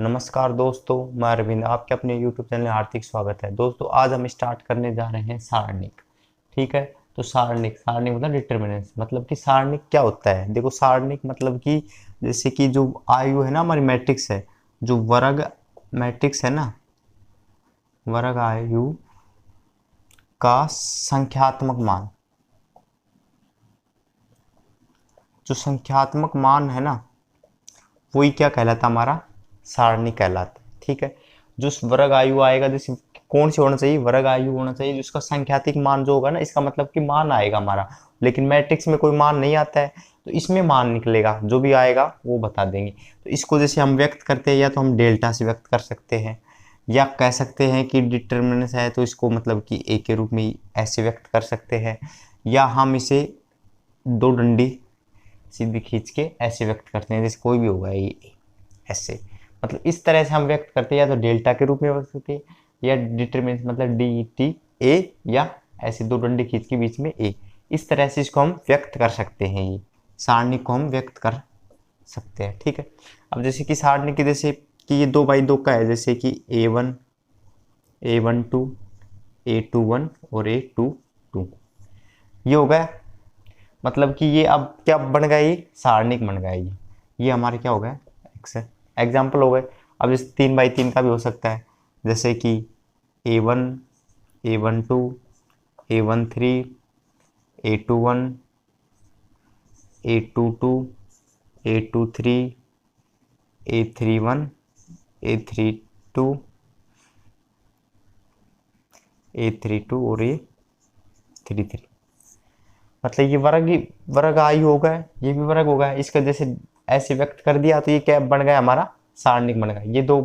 नमस्कार दोस्तों, मैं अरविंद, आपके अपने YouTube चैनल में हार्दिक स्वागत है। दोस्तों आज हम स्टार्ट करने जा रहे हैं सारणिक। ठीक है, तो सारणिक सारणिक मतलब डिटर्मिनेंट्स, मतलब कि सारणिक क्या होता है। देखो सारणिक मतलब कि जैसे कि जो आयु है ना, हमारी मैट्रिक्स है, जो वर्ग मैट्रिक्स है ना, वर्ग आयु का संख्यात्मक मान, जो संख्यात्मक मान है ना, वही क्या कहलाता, हमारा सारणिक कहलाता है। ठीक है, जो वर्ग आयु आएगा, जैसे कौन सी होना चाहिए, वर्ग आयु होना चाहिए जिसका संख्यात्मक मान जो होगा ना, इसका मतलब कि मान आएगा हमारा। लेकिन मैट्रिक्स में कोई मान नहीं आता है, तो इसमें मान निकलेगा, जो भी आएगा वो बता देंगे। तो इसको जैसे हम व्यक्त करते हैं, या तो हम डेल्टा से व्यक्त कर सकते हैं, या कह सकते हैं कि डिटर्मिनेंट है तो इसको मतलब कि ए के रूप में ऐसे व्यक्त कर सकते हैं, या हम इसे दो डंडी सीधी खींच के ऐसे व्यक्त करते हैं, जैसे कोई भी होगा ये ऐसे, मतलब इस तरह से हम व्यक्त करते हैं, या तो डेल्टा के रूप में व्यक्त करते हैं, या डिटरमिनेंट मतलब डी टी ए, या ऐसे दो डंडे खींच के बीच में ए। इस तरह से इसको हम व्यक्त कर सकते हैं, ये सारणी को हम व्यक्त कर सकते हैं। ठीक है, अब जैसे कि सारणी की, जैसे कि ये 2x2 का है, जैसे कि A1 A12 A21 और A22, ये हो गया। मतलब कि ये अब क्या बन गया, ये सारणिक बन गया। ये हमारे क्या हो गया, एग्जाम्पल हो गए। अब जैसे 3x3 का भी हो सकता है, जैसे कि A1 A12 A13 A21 A22 A23 A31 A32 A32 और A33। मतलब ये वर्ग आयु हो गया, ये भी वर्ग हो गया। इसका जैसे ऐसे व्यक्त कर दिया तो ये क्या बन गया, हमारा सारणिक बन गया। ये दो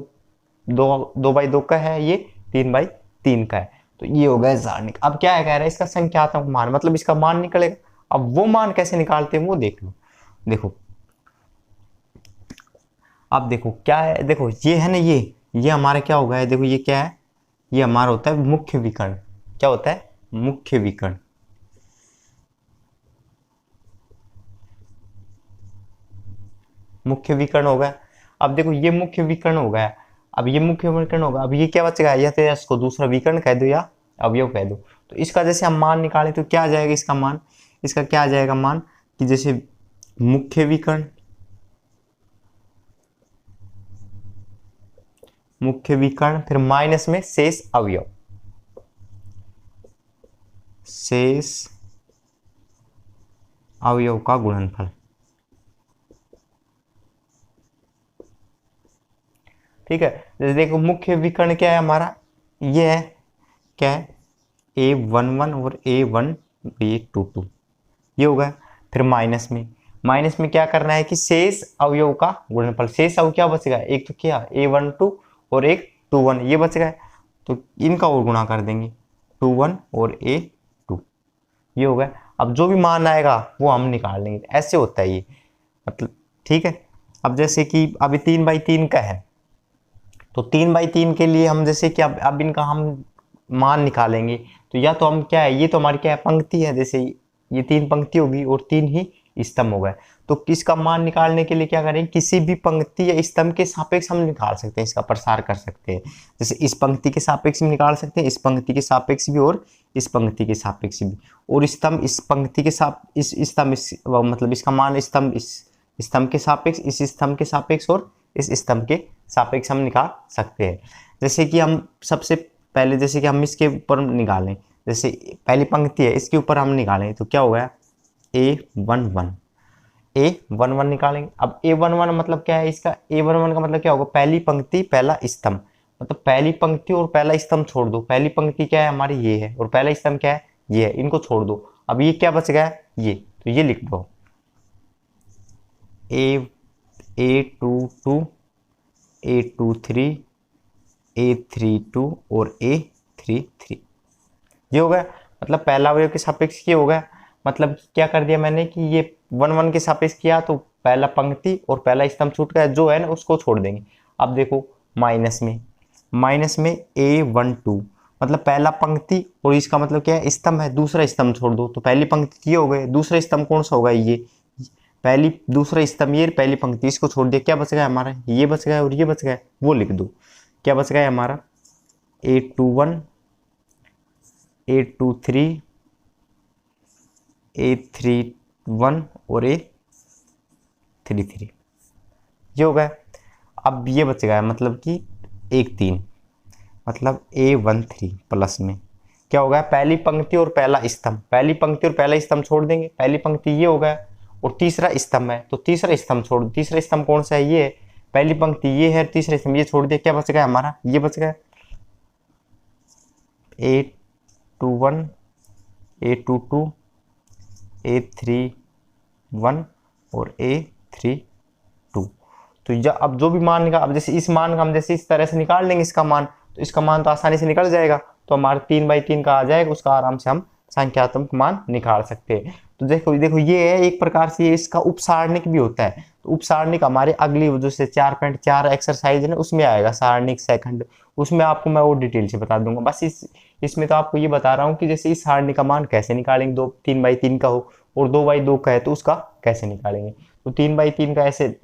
बाई दो का है, ये 3x3 का है, तो ये हो गया सारणिक। अब क्या है, कह रहा है इसका संख्यात्मक मान, मतलब इसका मान निकलेगा। अब वो मान कैसे निकालते हैं वो देख लो। देखो अब देखो क्या है, देखो ये है ना, ये हमारा क्या हो गया है, देखो ये क्या है, ये हमारा होता है मुख्य विकर्ण। क्या होता है, मुख्य विकर्ण। मुख्य विकर्ण हो गया। अब देखो ये मुख्य विकर्ण हो गया। अब ये मुख्य विकर्ण होगा, अब ये क्या बचेगा, या तो इसको दूसरा विकर्ण कह दो या अवयव कह दो। तो इसका जैसे हम मान निकालें तो क्या आ जाएगा, इसका मान, इसका क्या आ जाएगा मान, कि जैसे मुख्य विकर्ण, मुख्य विकर्ण फिर माइनस में शेष अवयव, शेष अवयव का गुणनफल। ठीक है, जैसे देखो मुख्य विकर्ण क्या है हमारा, ये है क्या है, A11 और A22, ये हो गया। फिर माइनस में क्या करना है कि शेष अवयव का गुणनफल। शेष अवयव क्या बच गया, एक तो क्या A12 और एक 21, ये बच गया, तो इनका और गुणा कर देंगे 21 और A2, ये हो गया। अब जो भी मान आएगा वो हम निकाल लेंगे, ऐसे होता है ये, मतलब। ठीक है, अब जैसे कि अभी 3x3 का है, तो 3x3 के लिए हम जैसे कि अब इनका हम मान निकालेंगे, तो या तो हम क्या है, ये तो हमारी क्या है, पंक्ति है, जैसे ये 3 पंक्ति होगी और 3 ही स्तंभ हो गए। तो किसका मान निकालने के लिए क्या करें, किसी भी पंक्ति या स्तंभ के सापेक्ष हम निकाल सकते हैं, इसका प्रसार कर सकते हैं। जैसे इस पंक्ति के सापेक्ष में निकाल सकते हैं, इस पंक्ति के सापेक्ष भी और इस पंक्ति के सापेक्ष भी, और स्तंभ इस पंक्ति के इस स्तंभ मतलब इसका मान स्तंभ इस स्तंभ के सापेक्ष, इस स्तंभ के सापेक्ष और इस स्तंभ के सापेक्ष हम निकाल सकते हैं। जैसे कि हम सबसे पहले, जैसे कि हम इसके ऊपर निकालें, जैसे पहली पंक्ति है इसके ऊपर हम निकालें, तो क्या हो गया, A11 निकालेंगे। अब A11 मतलब क्या है, इसका A11 का मतलब क्या होगा, पहली पंक्ति पहला स्तंभ, मतलब पहली पंक्ति और पहला स्तंभ छोड़ दो। पहली पंक्ति क्या है हमारी, ये है, और पहला स्तंभ क्या है, ये है, इनको छोड़ दो। अब ये क्या बच गया, ये, तो ये लिख दो A22 A23 A32 और A33, ये हो गया। मतलब पहला अवयव के सापेक्ष ये हो गया। मतलब क्या कर दिया मैंने कि ये 1 के सापेक्ष किया, तो पहला पंक्ति और पहला स्तंभ छूट गया, जो है ना उसको छोड़ देंगे। अब देखो माइनस में A12, मतलब पहला पंक्ति और इसका मतलब क्या है, स्तंभ है, दूसरा स्तंभ छोड़ दो, तो पहली पंक्ति ये हो गई, दूसरा स्तंभ कौन सा होगा, ये, पहली दूसरा स्तंभ ये पहली पंक्ति, इसको छोड़ दिया, क्या बच गया हमारा, ये बच गया और ये बच गया, वो लिख दो। क्या बच गया हमारा, 821 823 831 और 833, ये हो गया। अब ये बच गया मतलब कि 13, मतलब A13 प्लस में क्या हो गया, पहली पंक्ति और पहला स्तंभ, पहली पंक्ति और पहला स्तंभ छोड़ देंगे, पहली पंक्ति ये हो गया और तीसरा स्तंभ है तो तीसरा स्तंभ छोड़, तीसरा स्तंभ कौन सा है, ये है, पहली पंक्ति ये है, तीसरा स्तंभ ये छोड़ दिया, क्या बच गया हमारा, ये बच गया 821 822 831 और 832। तो अब जो भी मान निकाल, अब जैसे इस मान का हम जैसे इस तरह से निकाल लेंगे इसका मान, तो इसका मान तो आसानी से निकल जाएगा, तो हमारा 3/3 का आ जाएगा, उसका आराम से हम संख्यात्मक मान निकाल सकते हैं। तो देखो देखो ये है एक प्रकार से ये इसका उपसारणिक भी होता है। तो उपसारणिक हमारे अगली जो से 4.4 एक्सरसाइज है ना उसमें आएगा, सारणिक सेकंड, उसमें आपको मैं और डिटेल से बता दूंगा। बस इसमें तो आपको ये बता रहा हूँ कि जैसे इस सारणी का मान कैसे निकालेंगे, 3/3 का हो और 2/2 का है तो उसका कैसे निकालेंगे। तो 3/3 का ऐसे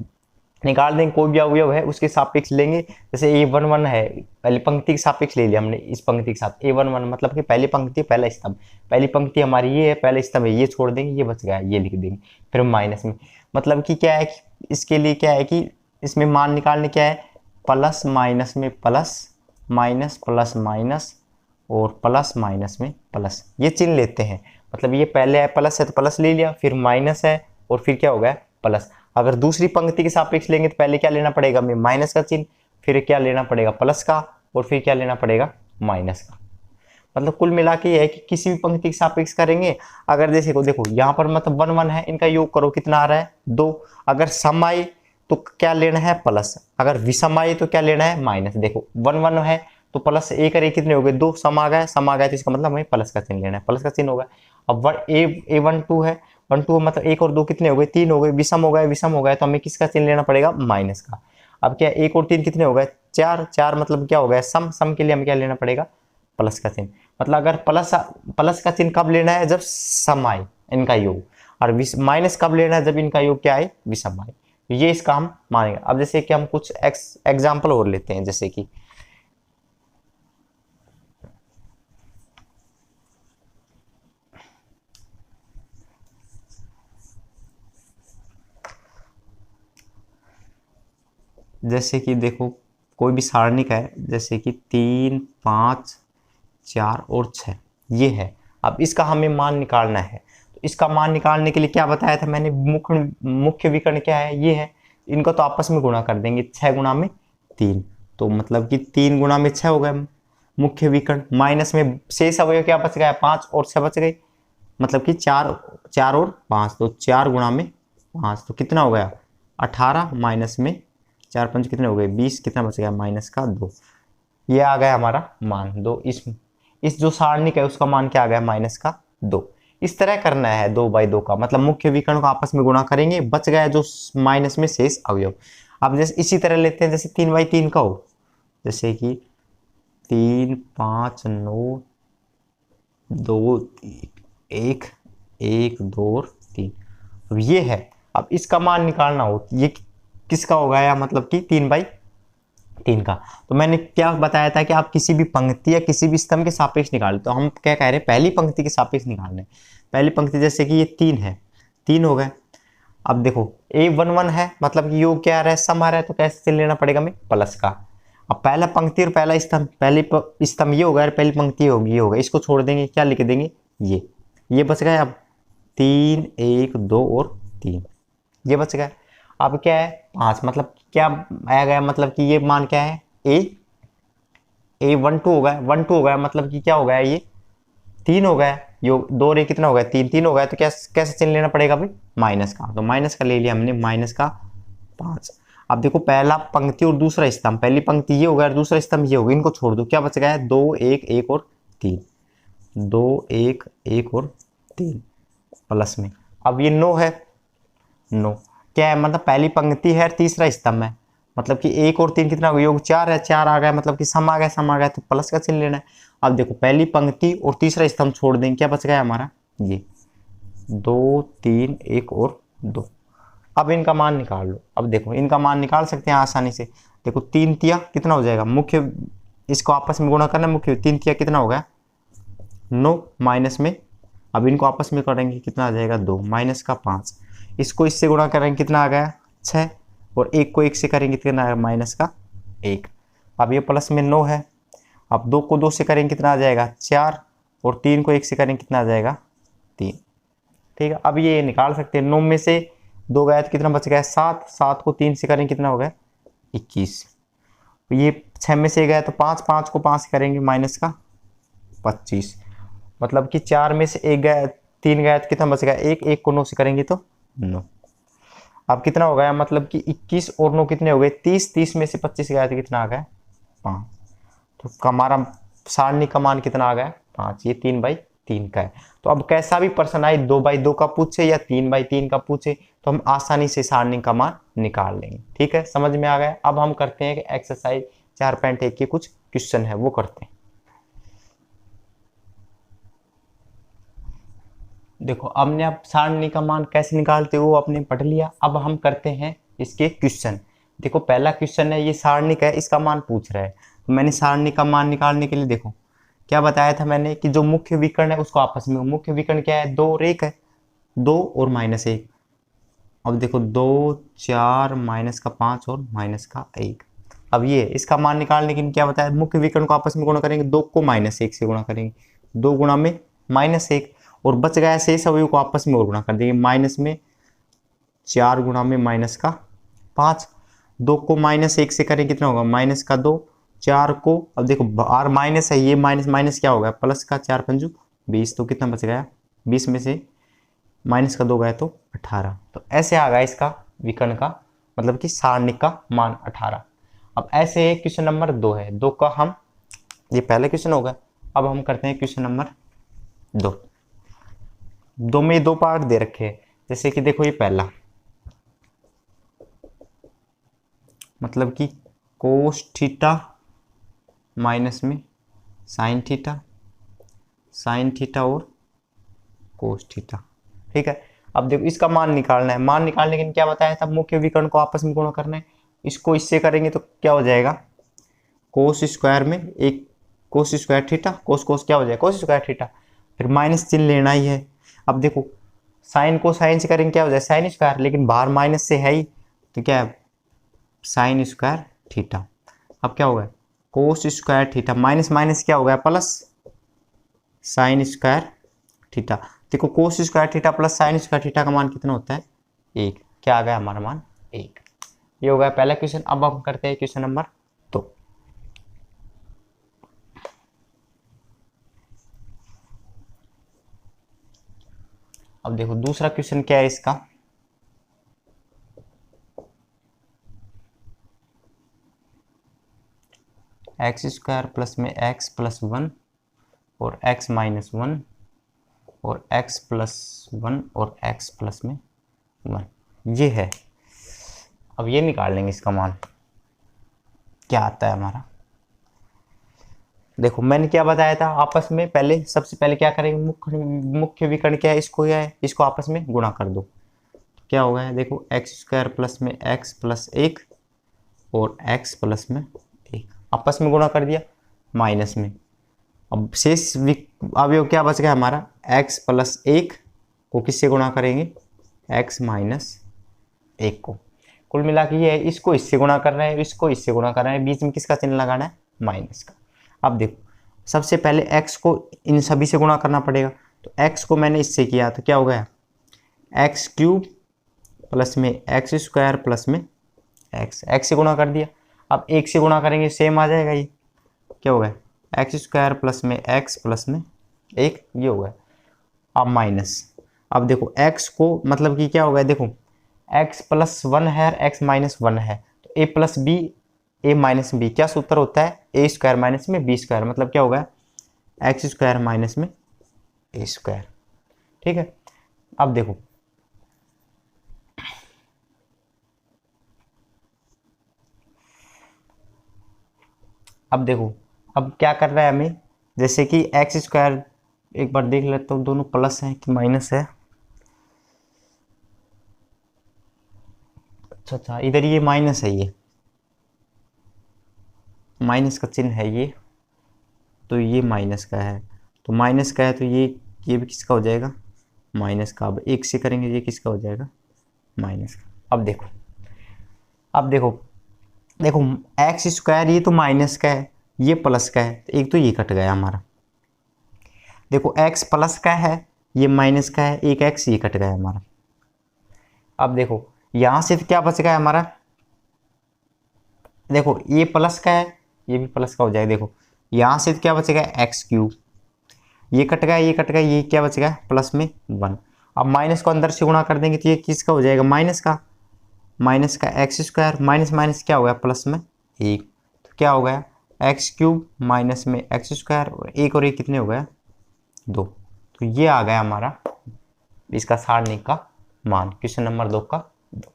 निकाल देंगे, कोई भी अवयव है उसके सापेक्ष लेंगे, जैसे A11 है, पहली पंक्ति के सापेक्ष ले लिया हमने, इस पंक्ति के साथ A11 मतलब कि पहली पंक्ति पहला स्तंभ, पहली पंक्ति हमारी ये है, पहला स्तंभ है, ये छोड़ देंगे, ये बच गया, ये लिख देंगे, फिर माइनस में, मतलब कि क्या है कि इसके लिए क्या है कि इसमें मान निकालने क्या है, प्लस माइनस में प्लस, माइनस प्लस माइनस और प्लस माइनस में प्लस, ये चिन्ह लेते हैं। मतलब ये पहले है प्लस है तो प्लस ले लिया, फिर माइनस है और फिर क्या हो गया प्लस। अगर दूसरी पंक्ति के सापेक्ष लेंगे तो पहले क्या लेना पड़ेगा हमें, माइनस का चिन्ह, फिर क्या लेना पड़ेगा प्लस का, और फिर क्या लेना पड़ेगा माइनस का। मतलब कुल मिला के ये है कि किसी भी पंक्ति के सापेक्ष करेंगे, अगर जैसे को देखो यहाँ पर मतलब 1 1 है, इनका योग करो कितना आ रहा है 2, अगर सम आए तो क्या लेना है प्लस, अगर विषम आए तो क्या लेना है माइनस। देखो 1 1 है तो प्लस ए करे कितने हो गए 2, सम आ गया तो इसका मतलब हमें प्लस का चिन्ह लेना है, प्लस का चिन्ह होगा। अब A12 है, 1 2 मतलब 1 और 2 कितने हो गए 3 हो गए, विषम हो गए तो हमें किसका चिन्ह लेना पड़ेगा माइनस का। अब क्या 1 और 3 कितने हो गए 4 मतलब क्या हो गया सम के लिए हमें क्या लेना पड़ेगा प्लस का चिन्ह। मतलब अगर प्लस का चिन्ह कब लेना है जब सम आए इनका योग, और माइनस कब लेना है जब इनका योग क्या आए विषम आए। ये इसका हम मानेंगे। अब जैसे कि हम कुछ एग्जाम्पल और लेते हैं, जैसे कि देखो कोई भी सारणिक है, जैसे कि 3 5 4 और 6 ये है। अब इसका हमें मान निकालना है, तो इसका मान निकालने के लिए क्या बताया था मैंने, मुख्य विकर्ण क्या है ये है, इनको तो आपस में गुणा कर देंगे, 6 गुणा में 3, तो मतलब कि 3 गुणा में 6 हो गए मुख्य विकर्ण। माइनस में शेष अवयव क्या बच गया 5 और 6 बच गए, मतलब कि 4 और 5, तो 4 गुणा में 5 तो कितना हो गया 18, माइनस में 4 5 कितने हो गए 20, कितना बच गया माइनस का 2। ये आ गया हमारा मान 2। इस जो सारणिक है उसका मान क्या आ गया माइनस का 2। इस तरह करना है 2/2 का, मतलब मुख्य विकर्ण को आपस में गुणा करेंगे, बच गया जो माइनस में शेष अवयव। अब जैसे इसी तरह लेते हैं, जैसे 3/3 का हो, जैसे कि 3 5 9 2 1 1 2 और 3, अब ये है। अब इसका मान निकालना हो, ये किसका होगा या मतलब कि 3/3 का। तो मैंने क्या बताया था कि आप किसी भी पंक्ति या किसी भी स्तंभ के सापेक्ष निकाल, तो हम क्या कह रहे हैं पहली पंक्ति के सापेक्ष निकालने। पहली पंक्ति जैसे कि ये 3 है, 3 हो गए। अब देखो A11 है, मतलब कि योग क्या आ रहा है सम आ रहा है, तो कैसे चिन्ह लेना पड़ेगा हमें प्लस का। अब पहला पंक्ति और पहला स्तंभ, पहली स्तंभ ये होगा और पहली पंक्ति होगी ये होगा, इसको छोड़ देंगे, क्या लिख देंगे ये बच गया। अब 3 1 2 और 3 ये बच गया। अब क्या है 5, मतलब क्या आया गया, मतलब कि ये मान क्या है A12 हो गया, 1 2 हो गया, मतलब कि क्या हो गया ये 3 हो गया, योग 2 रे कितना हो गया 3 हो गया, तो क्या कैसे चिन्ह लेना पड़ेगा भाई माइनस का। तो माइनस का ले लिया हमने, माइनस का 5। अब देखो पहला पंक्ति और दूसरा स्तंभ, पहली पंक्ति ये हो गया और दूसरा स्तंभ ये हो गया, इनको छोड़ दो, क्या बच गया है 2 1 1 और 3, 2 1 1 और 3 प्लस में। अब ये 9 है, 9 क्या है, मतलब पहली पंक्ति है तीसरा स्तंभ है, मतलब कि 1 और 3 कितना योग 4 है, 4 आ गया, मतलब कि सम आ गया तो प्लस का चिन्ह लेना है। अब देखो पहली पंक्ति और तीसरा स्तंभ छोड़ देंगे, क्या बच गया हमारा ये 2 3 1 और 2, अब इनका मान निकाल लो। अब देखो इनका मान निकाल सकते हैं आसानी से। देखो 3 तिया कितना हो जाएगा, मुख्य इसको आपस में गुणा करना, मुख्य 3 तिया कितना होगा 9 माइनस में, अब इनको आपस में करेंगे कितना आ जाएगा 2 माइनस का 5, इसको इससे गुणा करेंगे कितना आ गया 6, और एक को एक से करेंगे कितना आएगा माइनस का 1। अब ये प्लस में 9 है, अब 2 को 2 से करेंगे कितना आ जाएगा 4, और 3 को 1 से करेंगे कितना आ जाएगा 3। ठीक है, अब ये निकाल सकते हैं 9 में से 2 गया तो कितना बच गया 7, 7 को 3 से करेंगे कितना हो गया 21। ये 6 में से गया तो 5, 5 को 5 से करेंगे माइनस का 25, मतलब कि 4 में से 1 गया 3 गया तो कितना बच गया 1, 1 को 9 से करेंगे तो 9। अब कितना हो गया, मतलब कि 21 और 9 कितने हो गए 30, 30 में से 25 गया तो कितना आ गया 5। तो हमारा सारणी का मान कितना आ गया 5, ये 3/3 का है। तो अब कैसा भी प्रश्न आए 2/2 का पूछे या 3/3 का पूछे तो हम आसानी से सारणी का मान निकाल लेंगे। ठीक है, समझ में आ गया। अब हम करते हैं कि एक्सरसाइज 4.1 के कुछ क्वेश्चन है वो करते हैं। देखो हमने अब सारणी का मान कैसे निकालते हो अपने पढ़ लिया। अब हम करते हैं इसके क्वेश्चन। देखो पहला क्वेश्चन है, ये सारणी का है, इसका मान पूछ रहा है। तो मैंने सारणी का मान निकालने के लिए देखो क्या बताया था मैंने कि जो मुख्य विकर्ण है उसको आपस में, मुख्य विकर्ण क्या है 2 और 1 है, 2 और -1। अब देखो 2 4 माइनस का 5 और माइनस का 1। अब ये इसका मान निकालने के लिए क्या बताया, मुख्य विकर्ण को आपस में गुणा करेंगे, 2 को -1 से गुणा करेंगे, 2 गुणा में -1, और बच गया शेष अवयव को आपस में और गुणा कर देंगे, माइनस में 4 गुणा में माइनस का 5, 2 को -1 से करें कितना होगा माइनस का 2, 4 को, अब देखो r माइनस है, ये माइनस माइनस क्या होगा प्लस का 4 पंजू 20, तो कितना बच गया 20 में से माइनस का 2 गया तो 18। तो ऐसे आ गया इसका विकर्ण का मतलब कि सारणिक का मान 18। अब ऐसे क्वेश्चन नंबर 2 है, 2 का हम, ये पहले क्वेश्चन होगा। अब हम करते हैं क्वेश्चन नंबर 2। 2 में 2 पार्ट दे रखे हैं, जैसे कि देखो ये पहला मतलब कि कोस थीटा माइनस में साइन थीटा, साइन थीटा और कोस थीटा। ठीक है, अब देखो इसका मान निकालना है। मान निकालने के लिए क्या बताया था, मुख्य विकर्ण को आपस में गुणा करना है। इसको इससे करेंगे तो क्या हो जाएगा कोस स्क्वायर में एक कोस स्क्वायर थीटा, कोस कोस क्या हो जाएगा कोस स्क्वायर थीटा, फिर माइनस चिन्ह लेना ही है। अब देखो साइन को साइन से करेंगे क्या हो जाए साइन स्क्वायर, लेकिन बाहर माइनस से है ही तो क्या है साइन स्क्वायर थीटा। अब क्या होगा cos square theta minus minus क्या हो गया प्लस साइन स्क्वायर थीटा। देखो cos square theta plus sine square theta का मान कितना होता है 1, क्या आ गया हमारा मान 1। ये हो गया पहला क्वेश्चन। अब हम करते हैं क्वेश्चन नंबर 2। अब देखो दूसरा क्वेश्चन क्या है इसका, एक्स स्क्वायर प्लस में एक्स प्लस 1 और एक्स माइनस 1 और x प्लस 1 और x प्लस में 1, ये है। अब ये निकाल लेंगे इसका मान क्या आता है हमारा। देखो मैंने क्या बताया था आपस में, पहले सबसे पहले क्या करेंगे मुख्य विकर्ण क्या है, इसको क्या है इसको आपस में गुणा कर दो। क्या हो गया देखो एक्स स्क्वायर प्लस में x प्लस 1 और x प्लस में 1 आपस में गुणा कर दिया माइनस में। अब शेष अवयव क्या बच गया हमारा x प्लस 1 को किससे गुणा करेंगे x माइनस 1 को। कुल मिला के ये है, इसको इससे गुणा कर रहे हैं, इसको इससे गुणा कर रहे हैं, बीच में किसका चिन्ह लगाना है माइनस का। अब देखो सबसे पहले x को इन सभी से गुणा करना पड़ेगा, तो x को मैंने इससे किया तो क्या हो गया एक्स क्यूब प्लस में एक्स स्क्वायर प्लस में x से गुणा कर दिया। अब 1 से गुणा करेंगे सेम आ जाएगा, ये क्या हो गया एक्स स्क्वायर प्लस में एक्स प्लस में 1, ये हो गया। अब माइनस, अब देखो x को मतलब कि क्या हो गया देखो x प्लस 1 है और x माइनस 1 है, तो a plus b a minus b क्या सूत्र होता है a स्क्वायर माइनस में b स्क्वायर, मतलब क्या होगा एक्स स्क्वायर माइनस में a स्क्वायर। ठीक है, अब देखो अब क्या कर रहा है हमें, जैसे कि एक्स स्क्वायर एक बार देख लेते हो दोनों प्लस हैं कि माइनस है। अच्छा, इधर ये माइनस है, ये माइनस का चिन्ह है ये, तो ये माइनस का है, तो माइनस का है तो ये भी किसका हो जाएगा, माइनस का। अब एक से करेंगे ये किसका हो जाएगा, माइनस का। अब देखो देखो एक्स स्क्वायर ये तो माइनस का है, ये प्लस का है, तो एक तो ये कट गया हमारा। देखो एक्स प्लस का है, ये माइनस का है, एक एक्स ये कट गया हमारा। अब देखो यहां से क्या बच गया हमारा, देखो ये प्लस का है, ये भी प्लस का हो जाएगा। देखो यहां से क्या बचेगा, एक्स क्यूब, ये कट गया, ये कट गया, ये क्या बचेगा प्लस में 1। अब माइनस को अंदर से गुणा कर देंगे तो ये किसका हो जाएगा, माइनस का एक्स स्क्वायर, माइनस माइनस क्या हो गया प्लस में 1, तो क्या हो गया एक्स क्यूब माइनस में एक्स स्क्वायर, और एक कितने हो गया 2। तो ये आ गया हमारा इसका सारणी का मान, क्वेश्चन नंबर 2 का 2।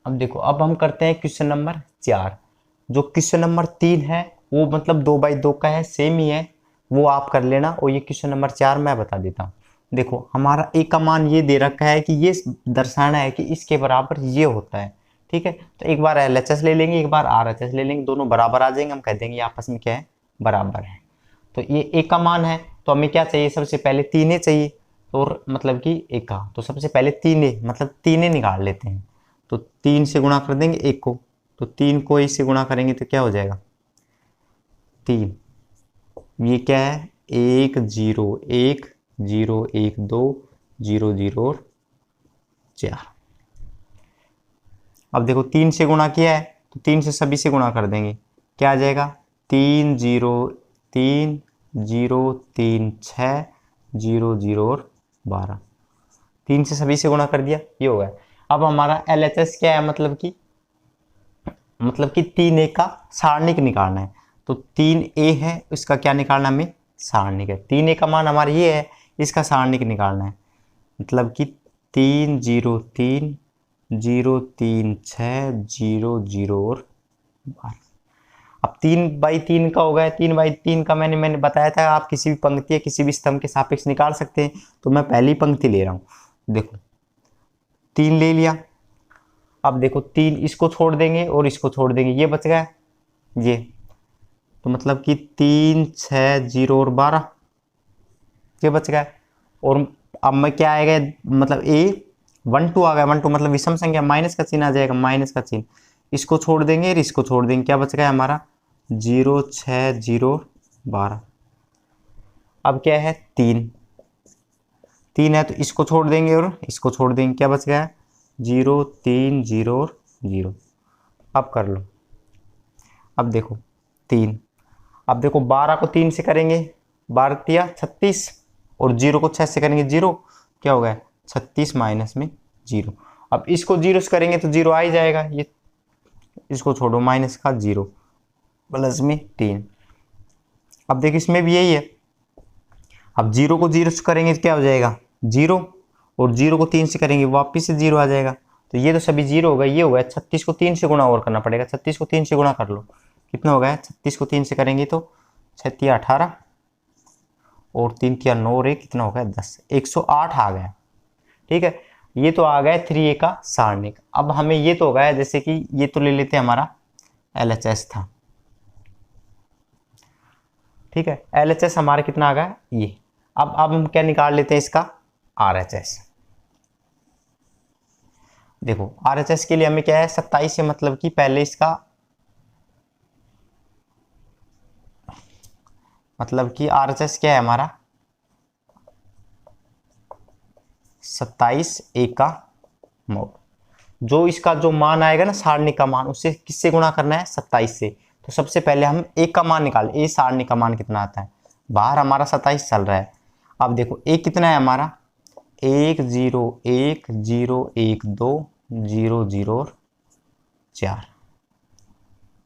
अब देखो अब हम करते हैं क्वेश्चन नंबर 4। जो क्वेश्चन नंबर 3 है वो मतलब 2x2 का है, सेम ही है, वो आप कर लेना, और ये क्वेश्चन नंबर 4 मैं बता देता हूँ। देखो हमारा ए का मान ये दे रखा है कि ये दर्शाना है कि इसके बराबर ये होता है, ठीक है। तो एक बार LHS ले लेंगे, एक बार RHS ले लेंगे, दोनों बराबर आ जाएंगे, हम कह देंगे आपस में क्या है, बराबर है। तो ये ए का मान है, तो हमें क्या चाहिए, सबसे पहले 3A चाहिए, और मतलब कि ए का, तो सबसे पहले 3A मतलब 3A निकाल लेते हैं। तो 3 से गुणा कर देंगे एक को, तो 3 को ए से गुणा करेंगे तो क्या हो जाएगा 3, ये क्या है 1 0 1 0 1 2 0 0 और 4। अब देखो 3 से गुणा किया है तो 3 से सभी से गुणा कर देंगे, क्या आ जाएगा 3 0 3 0 3 6 0 0 और 12। 3 से सभी से गुणा कर दिया, ये हो गया। अब हमारा LHS क्या है, मतलब कि 3A का सारणिक निकालना है। तो 3A है, इसका क्या निकालना हमें, सारणिक है। 3A का मान हमारा ये है, इसका सारणिक निकालना है, मतलब कि 3 0 3 0 3 6 0 0 और 12। अब 3/3 का हो गया, 3/3 का मैंने बताया था आप किसी भी पंक्ति या किसी भी स्तंभ के सापेक्ष निकाल सकते हैं, तो मैं पहली पंक्ति ले रहा हूँ। देखो 3 ले लिया, अब देखो 3 इसको छोड़ देंगे और इसको छोड़ देंगे, ये बच गया ये, तो मतलब कि 3 6 0 और 12 ये बच गया। और अब में क्या आएगा, मतलब A 1 2 आ गया, 1 2 मतलब विषम संख्या, माइनस का चिन्ह आ जाएगा, माइनस का चिन्ह, इसको छोड़ देंगे और इसको छोड़ देंगे, क्या बच गया हमारा 0 6 0 12। अब क्या है 3 है, तो इसको छोड़ देंगे और इसको छोड़ देंगे, क्या बच गया 0 3 0 और 0। अब कर लो, अब देखो 3, अब देखो 12 को 3 से करेंगे 12 या 36, और 0 को 6 से करेंगे 0, क्या हो गया 36 माइनस में 0। अब इसको 0 से करेंगे तो 0 आ ही जाएगा, ये इसको छोड़ो, माइनस का 0 प्लस में 3। अब देखो इसमें भी यही है, अब 0 को 0 से करेंगे तो क्या हो जाएगा 0, और 0 को 3 से करेंगे वापिस से 0 आ जाएगा, तो ये तो सभी 0 हो गए, ये हो गया 36 को 3 से गुणा और करना पड़ेगा, 36 को 3 से गुणा कर लो, कितना हो गया 36 को 3 से करेंगे तो 6 3 18 और 3 3 9 और 1 कितना हो गया 10, 108 आ गया, ठीक है। ये तो आ गया 3A का सारणिक। अब हमें ये तो हो गया, जैसे कि ये तो ले लेते हैं हमारा LHS था, ठीक है, LHS हमारा कितना आ गया ये। अब हम क्या निकाल लेते हैं इसका RHS। देखो RHS के लिए हमें क्या है 27 से, मतलब कि पहले इसका मतलब कि RHS क्या है हमारा 27 A का मोड, जो इसका जो मान आएगा ना सारणी का मान, उससे किससे गुणा करना है 27 से। तो सबसे पहले हम A का मान निकाल, A सारणी का मान कितना आता है, बाहर हमारा 27 चल रहा है। अब देखो A कितना है हमारा 1 0 1 0 1 2 0 0 और 4।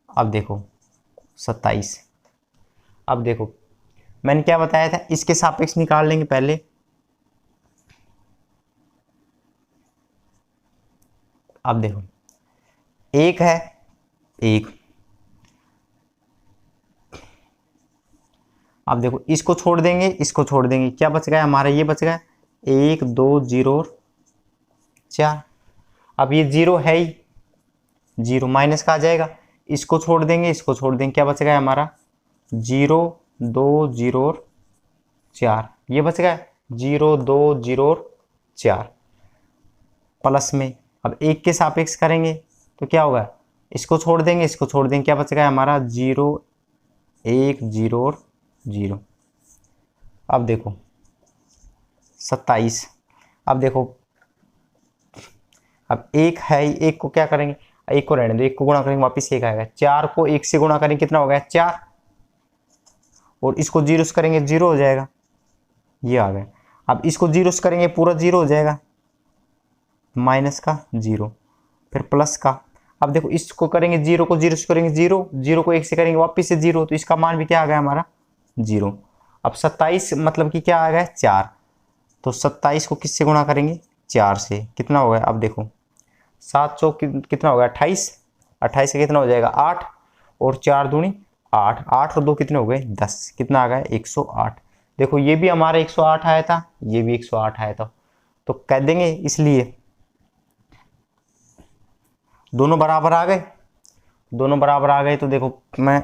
अब देखो 27, अब देखो मैंने क्या बताया था, इसके सापेक्ष निकाल लेंगे पहले। अब देखो 1 है 1, अब देखो इसको छोड़ देंगे इसको छोड़ देंगे, क्या बच गया हमारा, ये बच गया 1 2 0 और 4। अब ये 0 है ही, 0 माइनस का आ जाएगा, इसको छोड़ देंगे, इसको छोड़ देंगे, क्या बच गया हमारा 0 2 0 और 4। ये बच गया 0 2 0 और 4 प्लस में। अब 1 के सापेक्ष करेंगे तो क्या होगा, इसको छोड़ देंगे, इसको छोड़ देंगे, क्या बच गया हमारा 0 1 0 और 0। अब देखो 27। अब देखो, अब 1 है ही, 1 को क्या करेंगे, 1 को रहने दो, 1 को गुणा करेंगे वापिस 1 आएगा। 4 को 1 से गुणा करेंगे कितना हो गया 4, और इसको 0 से करेंगे 0 हो जाएगा, ये आ गया। अब इसको 0 से करेंगे पूरा 0 हो जाएगा, माइनस का 0 फिर प्लस का। अब देखो इसको करेंगे 0 को 0 से करेंगे 0, 0 को 1 से करेंगे वापिस से 0, तो इसका मान भी क्या आ गया हमारा 0। अब 27 मतलब कि क्या आ गया 4, तो 27 को किससे गुणा करेंगे 4 से, कितना हो गया, अब देखो 7 चौक कितना हो गया 28, 28 से कितना हो जाएगा 8, और 4 दूनी 8, 8 और 2 कितने हो गए 10, कितना आ गया 108। देखो ये भी हमारा 108 आया था, ये भी 108 आया था, तो कह देंगे इसलिए दोनों बराबर आ गए। दोनों बराबर आ गए तो देखो मैं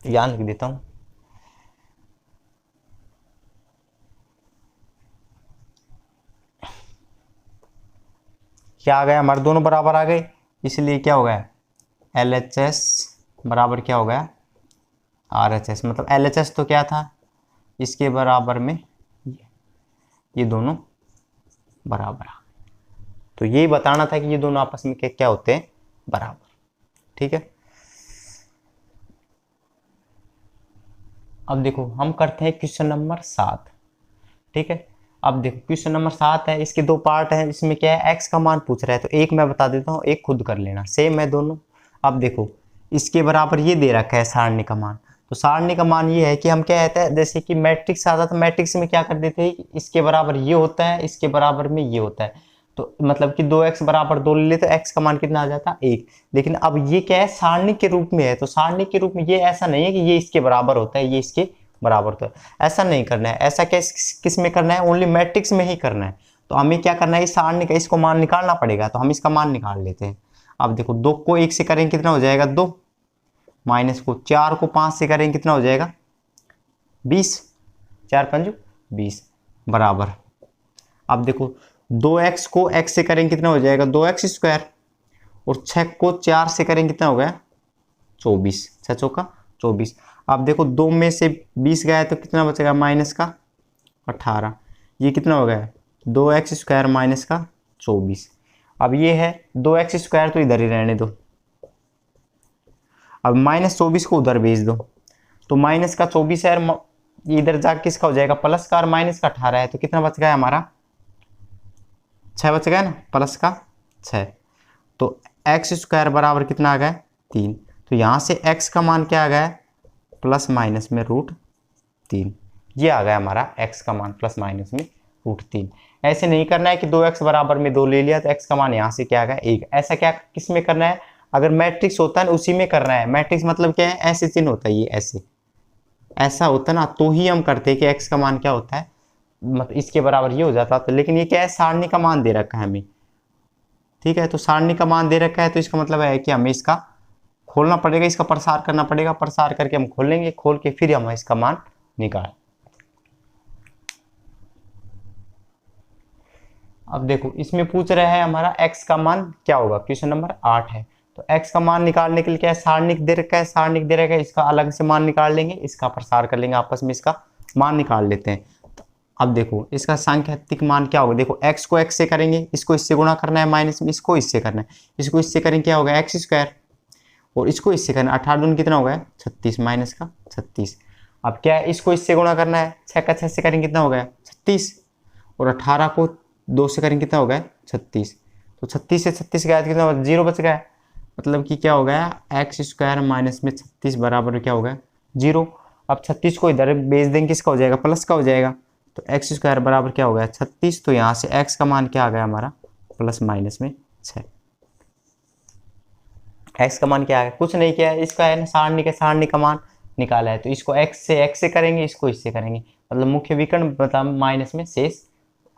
यहाँ लिख देता हूं, क्या आ गया हमारे दोनों बराबर आ गए, इसलिए क्या हो गया LHS बराबर क्या हो गया RHS। मतलब LHS तो क्या था, इसके बराबर में ये दोनों बराबर आ, तो यही बताना था कि ये दोनों आपस में क्या होते हैं बराबर। ठीक है, अब देखो हम करते हैं क्वेश्चन नंबर 7। ठीक है, अब देखो क्वेश्चन नंबर 7 है, इसके 2 पार्ट हैं, इसमें क्या है x का मान पूछ रहा है, तो एक मैं बता देता हूँ, एक खुद कर लेना, सेम है दोनों। अब देखो इसके बराबर ये दे रखा है सारणी का मान, तो सारणी का मान ये है कि हम क्या कहते हैं, जैसे कि मैट्रिक्स आता था, मैट्रिक्स में क्या कर देते हैं, इसके बराबर ये होता है, इसके बराबर में ये होता है, तो मतलब कि 2x बराबर 2 ले ले तो x का मान कितना आ जाता है 1। लेकिन अब ये क्या है सारणी के रूप में है, तो सारणी के रूप में ये ऐसा नहीं है कि ये इसके बराबर होता है, ये इसके बराबर होता है, ऐसा नहीं करना है। ऐसा क्या किस में करना है, ओनली मैट्रिक्स में ही करना है। तो हमें क्या करना है, इस सारणी का इसको मान निकालना पड़ेगा, तो हम इसका मान निकाल लेते हैं। अब देखो 2 को 1 से करेंगे कितना हो जाएगा 2, माइनस को 4 को 5 से करेंगे कितना हो जाएगा 20, 4 5 20 बराबर। अब देखो 2x को x से करेंगे कितना हो जाएगा 2x स्क्वायर, और 6 को 4 से करेंगे कितना हो गया 24, 6 चौका 24। अब देखो 2 में से 20 गया तो कितना बचेगा माइनस का 18, ये कितना हो गया 2x स्क्वायर माइनस का 24। अब ये है 2x स्क्वायर तो इधर ही रहने दो, अब माइनस 24 को उधर भेज दो, तो माइनस का 24 है, इधर जाके किसका हो जाएगा प्लस का, और माइनस का 18 है, तो कितना बच गया हमारा 6 बच गया ना, प्लस का 6, तो x स्क्वायर बराबर कितना आ गया 3। तो यहाँ से x का मान क्या आ गया प्लस माइनस में √3, ये आ गया हमारा x का मान प्लस माइनस में √3। ऐसे नहीं करना है कि 2x बराबर में 2 ले लिया तो x का मान यहाँ से क्या आ गया 1, ऐसा क्या किस में करना है, अगर मैट्रिक्स होता है ना उसी में करना है। मैट्रिक्स मतलब क्या है, ऐसे चिन्ह होता है, ये ऐसे ऐसा होता ना, तो ही हम करते हैं कि x का मान क्या होता है, मतलब इसके बराबर ये हो जाता। तो लेकिन ये क्या है सारणी का मान दे रखा है हमें, ठीक है, तो सारणी का मान दे रखा है, तो इसका मतलब है कि हमें इसका खोलना पड़ेगा, इसका प्रसार करना पड़ेगा, प्रसार करके हम खोलेंगे, खोल के फिर हम इसका मान निकाल। अब देखो इसमें पूछ रहा है हमारा x का मान क्या होगा, क्वेश्चन नंबर 8 है, तो x का मान निकालने के लिए क्या है सारणिक दे रखा है, सारणिक दे रखा है, इसका अलग से मान निकाल लेंगे, इसका प्रसार कर लेंगे, आपस में इसका मान निकाल लेते हैं। अब देखो इसका सांख्यिक मान क्या होगा, देखो x को x से करेंगे, इसको इससे गुणा करना है, माइनस में इसको इससे करना है, इसको इससे करेंगे क्या होगा x स्क्वायर, और इसको इससे करना है, 18 दूनी कितना हो गया 36 माइनस का 36। अब क्या है इसको इससे गुणा करना है, 6 का 6 से करेंगे कितना हो गया 36, और 18 को 2 से करेंगे कितना हो गया 36, तो 36 से 36 गया कितना होगा 0 बच गया, मतलब कि क्या हो गया x स्क्वायर माइनस में 36 बराबर क्या हो गया 0। अब 36 को इधर भेज देंगे, किसका हो जाएगा प्लस का हो जाएगा, तो x स्क्वायर बराबर क्या हो गया 36, तो यहाँ से x का मान क्या आ गया हमारा प्लस माइनस में 6। x का मान क्या आ गया, कुछ नहीं किया है, इसका है ना सारणी का मान निकाला है, तो इसको x से करेंगे, इसको इससे करेंगे, मतलब मुख्य विकर्ण मतलब माइनस में शेष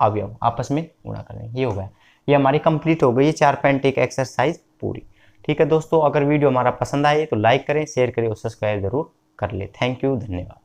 अवयव आपस में गुणा करेंगे। ये हो गया, ये हमारी कंप्लीट हो गई है 4.1 एक्सरसाइज पूरी। ठीक है दोस्तों, अगर वीडियो हमारा पसंद आए तो लाइक करें, शेयर करें और सब्सक्राइब जरूर कर ले। थैंक यू, धन्यवाद।